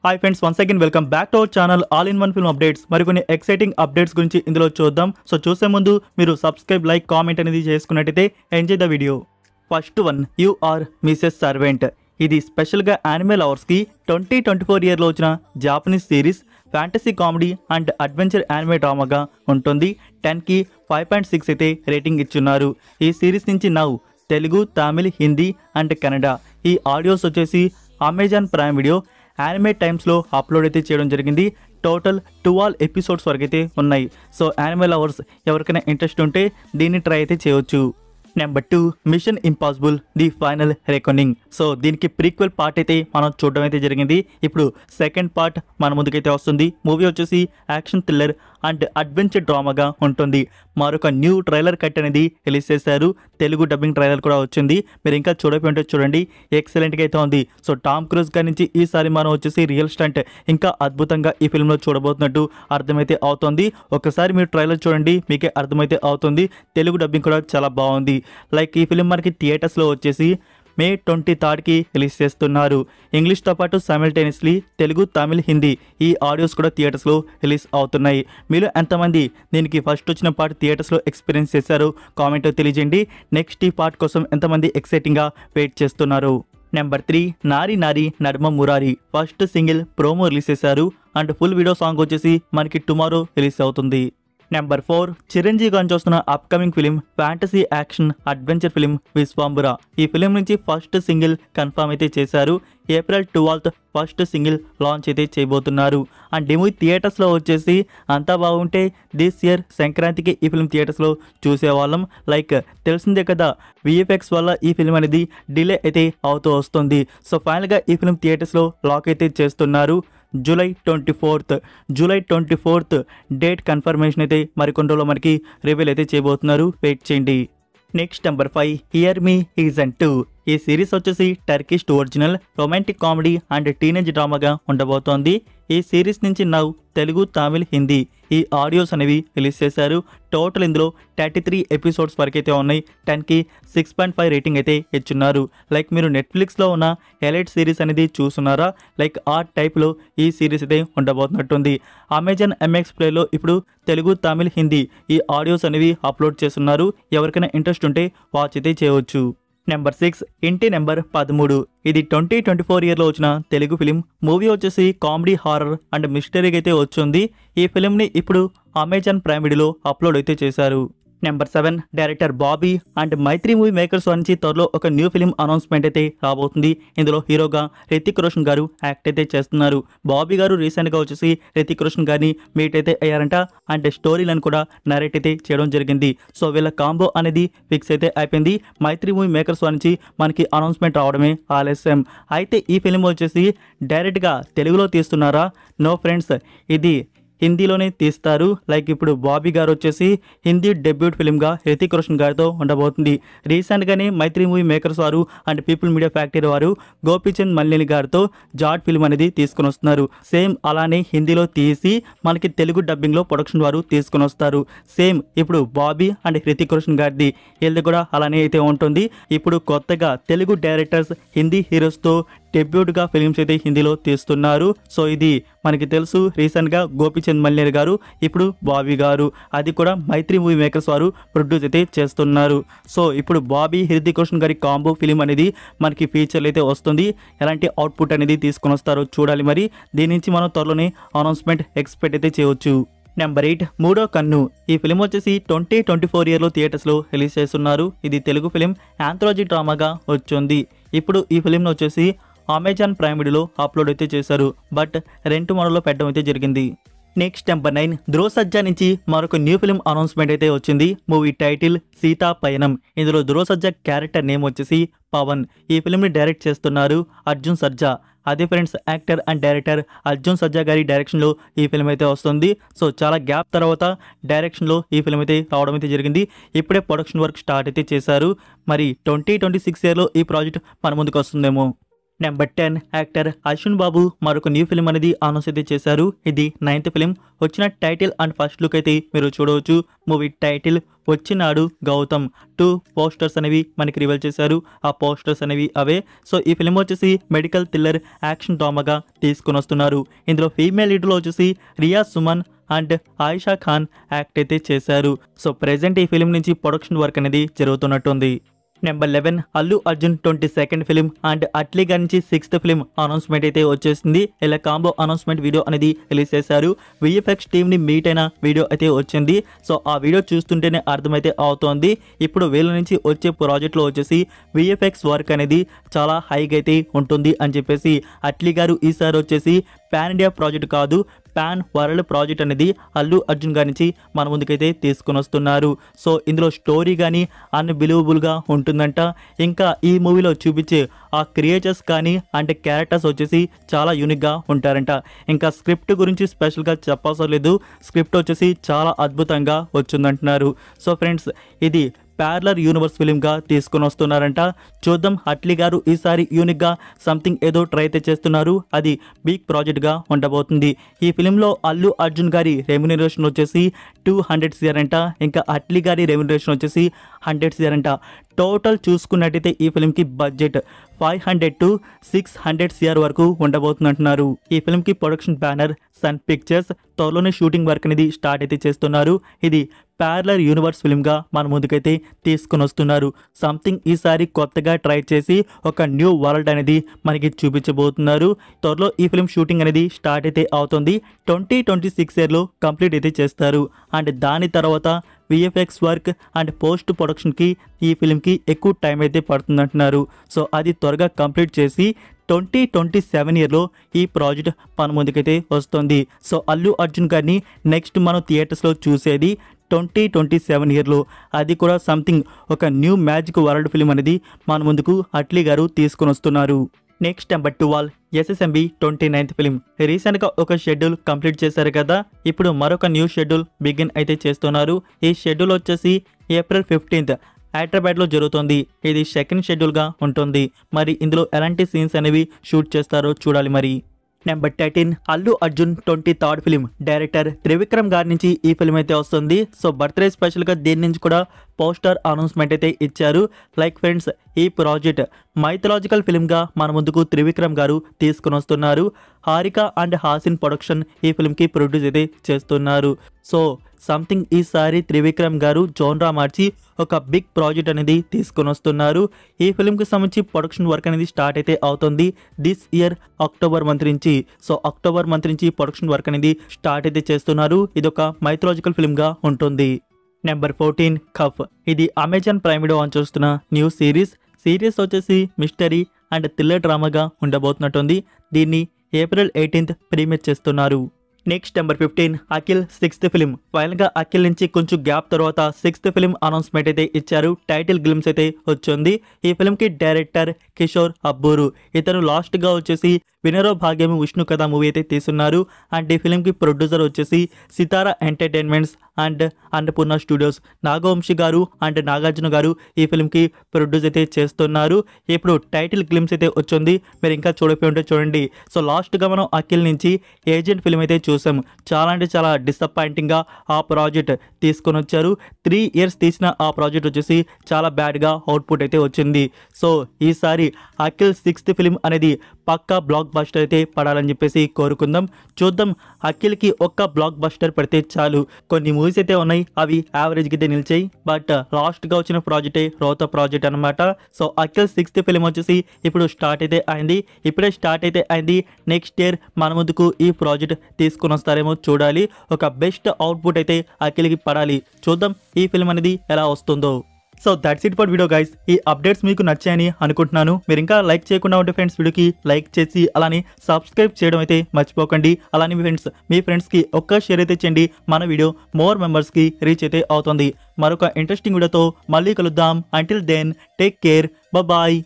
Hi friends, once again welcome back to our channel all in one film updates. మరికొన్ని exciting updates గురించి ఇందులో చూద్దాం. So చూసే ముందు మీరు సబ్స్క్రైబ్, లైక్, కామెంట్ అనేది చేసుకున్నట్టయితే enjoy the video. First one, you are Mrs servant. ఇది స్పెషల్గా యానిమే లవర్స్కి 2024 ఇయర్లో వచ్చిన Japanese series. Fantasy comedy and adventure anime డ్రామాగా ఉంటుంది. 10కి 5.6 అయితే రేటింగ్ ఇచ్చున్నారు. ఈ సిరీస్ నుంచి నవ్వు తెలుగు, తమిళ్, హిందీ అండ్ కన్నడ ఈ ఆడియోస్ వచ్చేసి అమెజాన్ ప్రైమ్ వీడియో యానిమే టైమ్స్లో అప్లోడ్ అయితే చేయడం జరిగింది. టోటల్ 12 ఎపిసోడ్స్ వరకు అయితే ఉన్నాయి. సో యానిమే లవర్స్ ఎవరికైనా ఇంట్రెస్ట్ ఉంటే దీన్ని ట్రై అయితే చేయవచ్చు. Number 2, mission impossible the final reckoning. So దీనికి ప్రీక్వెల్ పార్ట్ అయితే మనం చూడడం అయితే జరిగింది. ఇప్పుడు సెకండ్ పార్ట్ మన ముందుకైతే వస్తుంది. మూవీ వచ్చేసి యాక్షన్ థ్రిల్లర్ అండ్ అడ్వెంచర్ డ్రామాగా ఉంటుంది. మరొక న్యూ ట్రైలర్ కట్ అనేది రిలీజ్ చేశారు. తెలుగు డబ్బింగ్ ట్రైలర్ కూడా వచ్చింది. మీరు ఇంకా చూడకపోతే చూడండి, ఎక్సలెంట్గా అయితే ఉంది. సో టామ్ క్రూజ్ గారి నుంచి ఈసారి మనం వచ్చేసి రియల్ స్టంట్ ఇంకా అద్భుతంగా ఈ ఫిల్మ్లో చూడబోతున్నట్టు అర్థమైతే అవుతుంది. ఒకసారి మీరు ట్రైలర్ చూడండి, మీకే అర్థమైతే అవుతుంది. తెలుగు డబ్బింగ్ కూడా చాలా బాగుంది. లైక్ ఈ ఫిలిం మనకి థియేటర్స్లో వచ్చేసి May 23కి రిలీజ్ చేస్తున్నారు. ఇంగ్లీష్తో పాటు సైమల్టేనియస్లీ తెలుగు, తమిళ్, హిందీ ఈ ఆడియోస్ కూడా థియేటర్స్లో రిలీజ్ అవుతున్నాయి. మీరు ఎంతమంది దీనికి ఫస్ట్ వచ్చిన పార్ట్ థియేటర్స్లో ఎక్స్పీరియన్స్ చేశారో కామెంట్ తెలియజేయండి. నెక్స్ట్ ఈ పార్ట్ కోసం ఎంతమంది ఎక్సైటింగ్గా వెయిట్ చేస్తున్నారు. Number 3, Nari Nari Naduma Murari. First single promo release చేశారు అండ్ ఫుల్ వీడియో సాంగ్ వచ్చేసి మనకి టుమారో రిలీజ్ అవుతుంది. నెంబర్ 4, చిరంజీవి గారు చూస్తున్న upcoming film fantasy action adventure film Vishwambhara. ఈ ఫిలిం నుంచి ఫస్ట్ సింగిల్ కన్ఫర్మ్ అయితే చేశారు. April 12th first single launch అయితే చేయబోతున్నారు. అండ్ ఈ మూవీ థియేటర్స్లో వచ్చేసి అంతా బాగుంటే దిస్ ఇయర్ సంక్రాంతికి ఈ ఫిలిం థియేటర్స్లో చూసేవాళ్ళం. లైక్ తెలిసిందే కదా, VFX వల్ల ఈ ఫిలిం అనేది డిలే అయితే అవుతూ వస్తుంది. సో ఫైనల్గా ఈ ఫిలిం థియేటర్స్లో లాక్ అయితే చేస్తున్నారు. July 24th డేట్ కన్ఫర్మేషన్ అయితే మరికొన్ని రోజుల్లో మనకి రివీల్ అయితే చేయబోతున్నారు. వెయిట్ చేయండి. Next number 5, hear me season 2. ఈ సిరీస్ వచ్చేసి Turkish original romantic comedy and teenage డ్రామాగా ఉండబోతోంది. ఈ సిరీస్ నుంచి నవ్వు తెలుగు, తమిళ్, హిందీ ఈ ఆడియోస్ అనేవి రిలీజ్ చేశారు. టోటల్ ఇందులో 33 ఎపిసోడ్స్ వరకు అయితే ఉన్నాయి. 10కి 6.5 రేటింగ్ అయితే ఇచ్చున్నారు. లైక్ మీరు నెట్ఫ్లిక్స్లో ఉన్న ఎలైట్ సిరీస్ అనేది చూస్తున్నారా, లైక్ ఆ టైప్లో ఈ సిరీస్ అయితే ఉండబోతున్నట్టుంది. అమెజాన్ MX ప్లేలో ఇప్పుడు తెలుగు, తమిళ్, హిందీ ఈ ఆడియోస్ అనేవి అప్లోడ్ చేస్తున్నారు. ఎవరికైనా ఇంట్రెస్ట్ ఉంటే వాచ్ అయితే చేయవచ్చు. నెంబర్ 6, ఇంటి నెంబర్ 13. ఇది 2024 ఇయర్లో వచ్చిన తెలుగు ఫిలిం. మూవీ వచ్చేసి కామెడీ, హారర్ అండ్ మిస్టరీగా అయితే వచ్చింది. ఈ ఫిలింని ఇప్పుడు అమెజాన్ ప్రైమ్ వీడియోలో అప్లోడ్ అయితే చేశారు. Number 7, director Bobby and Mythri movie makers నుంచి త్వరలో ఒక న్యూ ఫిలిం అనౌన్స్మెంట్ అయితే రాబోతుంది. ఇందులో హీరోగా రితిక్ రోషన్ గారు యాక్ట్ అయితే చేస్తున్నారు. బాబీ గారు రీసెంట్గా వచ్చేసి రితిక్ రోషన్ గారిని మీట్ అయితే అయ్యారంట. అండ్ స్టోరీలను కూడా నరేట్ అయితే చేయడం జరిగింది. సో వీళ్ళ కాంబో అనేది ఫిక్స్ అయితే అయిపోయింది. మైత్రి మూవీ మేకర్స్ నుంచి మనకి అనౌన్స్మెంట్ రావడమే ఆలస్యం. అయితే ఈ ఫిలిం వచ్చేసి డైరెక్ట్గా తెలుగులో తీస్తున్నారా? నో ఫ్రెండ్స్, ఇది హిందీలోనే తీస్తారు. లైక్ ఇప్పుడు బాబీ గారు వచ్చేసి హిందీ డెబ్యూట్ ఫిల్మ్గా రితిక్ రోషన్ గారితో ఉండబోతుంది. రీసెంట్గానే మైత్రి మూవీ మేకర్స్ వారు అండ్ పీపుల్ మీడియా ఫ్యాక్టరీ వారు గోపీచంద్ మల్లేని గారితో జాట్ ఫిల్మ్ అనేది తీసుకుని వస్తున్నారు. సేమ్ అలానే హిందీలో తీసి మనకి తెలుగు డబ్బింగ్లో ప్రొడక్షన్ వారు తీసుకుని వస్తారు. సేమ్ ఇప్పుడు బాబీ అండ్ రితిక్ రోషన్ గారిది వీళ్ళది కూడా అలానే అయితే ఉంటుంది. ఇప్పుడు కొత్తగా తెలుగు డైరెక్టర్స్ హిందీ హీరోస్తో డెబ్యూట్గా ఫిలిమ్స్ అయితే హిందీలో తీస్తున్నారు. సో ఇది మనకి తెలుసు, రీసెంట్గా గోపీచంద్ మల్లేర్ గారు, ఇప్పుడు బాబీ గారు, అది కూడా మైత్రి మూవీ మేకర్స్ వారు ప్రొడ్యూస్ అయితే చేస్తున్నారు. సో ఇప్పుడు బాబీ, హృతిక్ రోషన్ గారి కాంబో ఫిలిం అనేది మనకి ఫీచర్లు అయితే వస్తుంది. ఎలాంటి అవుట్పుట్ అనేది తీసుకొని వస్తారో చూడాలి. మరి దీని నుంచి మనం త్వరలోనే అనౌన్స్మెంట్ ఎక్స్పెక్ట్ అయితే చేయవచ్చు. నెంబర్ 8, మూడో కన్ను. ఈ ఫిలిం వచ్చేసి 2024 ఇయర్లో థియేటర్స్లో రిలీజ్ చేస్తున్నారు. ఇది తెలుగు ఫిలిం యాంథాలజీ డ్రామాగా వచ్చింది. ఇప్పుడు ఈ ఫిలింను వచ్చేసి అమెజాన్ ప్రైమ్ వీడియోలో అప్లోడ్ అయితే చేశారు. బట్ రెంట్ మోడల్లో పెట్టడం అయితే జరిగింది. నెక్స్ట్ నెంబర్ 9, ధ్రువ సజ్జా నుంచి మరొక న్యూ ఫిలిం అనౌన్స్మెంట్ అయితే వచ్చింది. మూవీ టైటిల్ సీతా పయనం. ఇందులో ధ్రువ సజ్జా క్యారెక్టర్ నేమ్ వచ్చేసి పవన్. ఈ ఫిలింని డైరెక్ట్ చేస్తున్నారు అర్జున్ సర్జా. అదే friends, actor and director Arjun Sarja గారి డైరెక్షన్లో ఈ ఫిల్మ్ అయితే వస్తుంది. సో చాలా గ్యాప్ తర్వాత డైరెక్షన్లో ఈ ఫిల్మ్ అయితే రావడం అయితే జరిగింది. ఇప్పుడే ప్రొడక్షన్ వర్క్ స్టార్ట్ అయితే చేశారు. మరి 2026 ఇయర్లో ఈ ప్రాజెక్ట్ మన ముందుకు వస్తుందేమో. నెంబర్ 10 యాక్టర్ అశ్విన్ బాబు మరొక న్యూ ఫిల్మ్ అనేది అనౌన్స్ అయితే చేశారు. ఇది 9th ఫిల్మ్. వచ్చిన టైటిల్ అండ్ ఫస్ట్ లుక్ అయితే మీరు చూడవచ్చు. మూవీ టైటిల్ వచ్చినాడు గౌతమ్. 2 పోస్టర్స్ అనేవి మనకి రివీల్ చేశారు. ఆ పోస్టర్స్ అనేవి అవే. సో ఈ ఫిల్మ్ వచ్చేసి మెడికల్ థ్రిల్లర్ యాక్షన్ డ్రామాగా తీసుకొని వస్తున్నారు. ఇందులో ఫీమేల్ లీడ్లో వచ్చేసి రియా సుమన్ అండ్ ఆయిషా ఖాన్ యాక్ట్ అయితే చేశారు. సో ప్రెజెంట్ ఈ ఫిల్మ్ నుంచి ప్రొడక్షన్ వర్క్ అనేది జరుగుతున్నట్టుంది. Number 11 Allu Arjun 22nd film and Atlee గారి నుంచి 6th ఫిలిం అనౌన్స్మెంట్ అయితే వచ్చేసింది. ఇలా కాంబో అనౌన్స్మెంట్ వీడియో అనేది రిలీజ్ చేశారు. విఎఫ్ఎక్స్ టీమ్ని మీట్ అయిన వీడియో అయితే వచ్చింది. సో ఆ వీడియో చూస్తుంటేనే అర్థమైతే అవుతోంది. ఇప్పుడు వీళ్ళ నుంచి వచ్చే ప్రాజెక్ట్లో వచ్చేసి విఎఫ్ఎక్స్ వర్క్ అనేది చాలా హైగా అయితే ఉంటుంది అని చెప్పేసి అట్లీ గారు ఈసారి వచ్చేసి పాన్ ఇండియా ప్రాజెక్ట్ కాదు, పాన్ వరల్డ్ ప్రాజెక్ట్ అనేది అల్లు అర్జున్ గారి నుంచి మన ముందుకైతే తీసుకొని వస్తున్నారు. సో ఇందులో స్టోరీ కానీ అన్బిలీవబుల్గా ఉంటుందంట. ఇంకా ఈ మూవీలో చూపించే ఆ క్రియేచర్స్ కానీ అంటే క్యారెక్టర్స్ వచ్చేసి చాలా యూనిక్గా ఉంటారంట. ఇంకా స్క్రిప్ట్ గురించి స్పెషల్గా చెప్పవసరం లేదు. స్క్రిప్ట్ వచ్చేసి చాలా అద్భుతంగా వచ్చిందంటున్నారు. సో ఫ్రెండ్స్, ఇది ప్యారలర్ యూనివర్స్ ఫిలింగా తీసుకొని వస్తున్నారంట. చూద్దాం, అట్లీ గారు ఈసారి యూనిక్గా సంథింగ్ ఏదో ట్రై అయితే చేస్తున్నారు. అది బిగ్ ప్రాజెక్ట్గా ఉండబోతుంది. ఈ ఫిలింలో అల్లు అర్జున్ గారి రెమ్యునరేషన్ వచ్చేసి 200 CR అంట. ఇంకా అట్లీ గారి రెమ్యునరేషన్ వచ్చేసి 100 CR అంట. టోటల్ చూసుకున్నట్టయితే ఈ ఫిల్మ్కి బడ్జెట్ 500 to 600 CR వరకు ఉండబోతుందంటున్నారు. ఈ ఫిల్మ్కి ప్రొడక్షన్ బ్యానర్ సన్ పిక్చర్స్. త్వరలోనే షూటింగ్ వర్క్ అనేది స్టార్ట్ అయితే చేస్తున్నారు. ఇది ప్యారలర్ యూనివర్స్ ఫిల్మ్గా మన ముందుకైతే తీసుకొని వస్తున్నారు. సంథింగ్ ఈసారి కొత్తగా ట్రై చేసి ఒక న్యూ వరల్డ్ అనేది మనకి చూపించబోతున్నారు. త్వరలో ఈ ఫిల్మ్ షూటింగ్ అనేది స్టార్ట్ అయితే అవుతుంది. 2026 ఇయర్లో కంప్లీట్ అయితే చేస్తారు. అండ్ దాని తర్వాత విఎఫ్ఎక్స్ వర్క్ అండ్ పోస్ట్ ప్రొడక్షన్కి ఈ ఫిల్మ్కి ఎక్కువ టైం అయితే పడుతుందంటున్నారు. సో అది త్వరగా కంప్లీట్ చేసి 2027 ఇయర్లో ఈ ప్రాజెక్ట్ మన ముందుకైతే వస్తుంది. సో అల్లు అర్జున్ గారిని నెక్స్ట్ మనం థియేటర్స్లో చూసేది 2027 ఇయర్లో. అది కూడా సంథింగ్ ఒక న్యూ మ్యాజిక్ వరల్డ్ ఫిల్మ్ అనేది మన ముందుకు అట్లీ గారు తీసుకొని వస్తున్నారు. Next number 12 SSMB 29th film. రీసెంట్గా ఒక షెడ్యూల్ కంప్లీట్ చేశారు కదా, ఇప్పుడు మరొక న్యూ షెడ్యూల్ బిగిన్ అయితే చేస్తున్నారు. ఈ షెడ్యూల్ వచ్చేసి April 15th హైదరాబాద్లో జరుగుతుంది. ఇది సెకండ్ షెడ్యూల్గా ఉంటుంది. మరి ఇందులో ఎలాంటి సీన్స్ అనేవి షూట్ చేస్తారో చూడాలి మరి. Number 13 Allu Arjun 23rd film. Director Trivikram గారి నుంచి ఈ ఫిల్మ్ అయితే వస్తుంది. సో బర్త్డే స్పెషల్గా దీని నుంచి కూడా పోస్టర్ అనౌన్స్మెంట్ అయితే ఇచ్చారు. లైక్ ఫ్రెండ్స్, ఈ ప్రాజెక్ట్ మైథలాజికల్ ఫిల్మ్గా మన ముందుకు త్రివిక్రమ్ గారు తీసుకుని వస్తున్నారు. హారిక అండ్ హాసిన్ ప్రొడక్షన్ ఈ ఫిల్మ్కి ప్రొడ్యూస్ అయితే చేస్తున్నారు. సో సంథింగ్ ఈసారి త్రివిక్రమ్ గారు జోన్రా మార్చి ఒక బిగ్ ప్రాజెక్ట్ అనేది తీసుకొని వస్తున్నారు. ఈ ఫిల్మ్కి సంబంధించి ప్రొడక్షన్ వర్క్ అనేది స్టార్ట్ అయితే అవుతుంది దిస్ ఇయర్ అక్టోబర్ మంత్ నుంచి. సో అక్టోబర్ మంత్ నుంచి ప్రొడక్షన్ వర్క్ అనేది స్టార్ట్ అయితే చేస్తున్నారు. ఇది ఒక మైథలాజికల్ ఫిల్మ్గా ఉంటుంది. నెంబర్ 14 ఖఫ్. ఇది అమెజాన్ ప్రైమ్ వీడియో ఆన్ చేస్తున్న న్యూ సిరీస్ వచ్చేసి మిస్టరీ అండ్ థ్రిల్లర్ డ్రామాగా ఉండబోతున్నట్టుంది. దీన్ని April 18th ప్రీమియర్ చేస్తున్నారు. Next number 15 Akhil 6th film. ఫైనల్గా అఖిల్ నుంచి కొంచెం గ్యాప్ తర్వాత 6th ఫిలిం అనౌన్స్మెంట్ అయితే ఇచ్చారు. టైటిల్ గ్లిమ్స్ అయితే వచ్చింది. ఈ ఫిల్మ్కి డైరెక్టర్ కిషోర్ అబ్బూరు. ఇతను లాస్ట్గా వచ్చేసి వినరో భాగ్యం విష్ణు కథ మూవీ అయితే తీస్తున్నారు. అండ్ ఈ ఫిల్మ్కి ప్రొడ్యూసర్ వచ్చేసి Sithara Entertainments and Annapurna Studios. Nagavamsi garu and Nagarjuna గారు ఈ ఫిల్మ్కి ప్రొడ్యూస్ అయితే చేస్తున్నారు. ఇప్పుడు టైటిల్ గ్లిమ్స్ అయితే వచ్చింది. మీరు ఇంకా చూడకపోయి ఉంటే చూడండి. సో లాస్ట్గా మనం అఖిల్ నుంచి ఏజెంట్ ఫిల్మ్ అయితే చూసాం. చాలా అంటే చాలా డిసప్పాయింటింగ్గా ఆ ప్రాజెక్ట్ తీసుకొని వచ్చారు. 3 years తీసిన ఆ ప్రాజెక్ట్ వచ్చేసి చాలా బ్యాడ్గా అవుట్పుట్ అయితే వచ్చింది. సో ఈసారి అఖిల్ 6th ఫిలిం అనేది పక్కా బ్లాక్ బస్టర్ అయితే పడాలని చెప్పేసి కోరుకుందాం. చూద్దాం, అఖిల్కి ఒక్క బ్లాక్ బస్టర్ పడితే చాలు. కొన్ని మూవీస్ అయితే ఉన్నాయి, అవి యావరేజ్కి అయితే నిలిచాయి. బట్ లాస్ట్గా వచ్చిన ప్రాజెక్టే రోత ప్రాజెక్ట్ అనమాట. సో అఖిల్ 6th ఫిలిం వచ్చేసి ఇప్పుడు ఇప్పుడే స్టార్ట్ అయితే అయింది. నెక్స్ట్ ఇయర్ మన ముందుకు ఈ ప్రాజెక్ట్ తీసుకొని వస్తారేమో చూడాలి. ఒక బెస్ట్ అవుట్పుట్ అయితే అఖిల్కి పడాలి. చూద్దాం ఈ ఫిల్మ్ అనేది ఎలా వస్తుందో. So that's it for video guys. ఈ అప్డేట్స్ మీకు నచ్చాయని అనుకుంటున్నాను. మీరు ఇంకా లైక్ చేయకుండా ఉంటే ఫ్రెండ్స్ వీడియోకి లైక్ చేసి అలానే సబ్స్క్రైబ్ చేయడం అయితే మర్చిపోకండి. అలానే మీ ఫ్రెండ్స్కి ఒక్క షేర్ అయితే చేయండి. మన వీడియో మోర్ మెంబర్స్కి రీచ్ అయితే అవుతుంది. మరొక ఇంట్రెస్టింగ్ వీడియోతో మళ్ళీ కలుద్దాం. Until then take care, bye.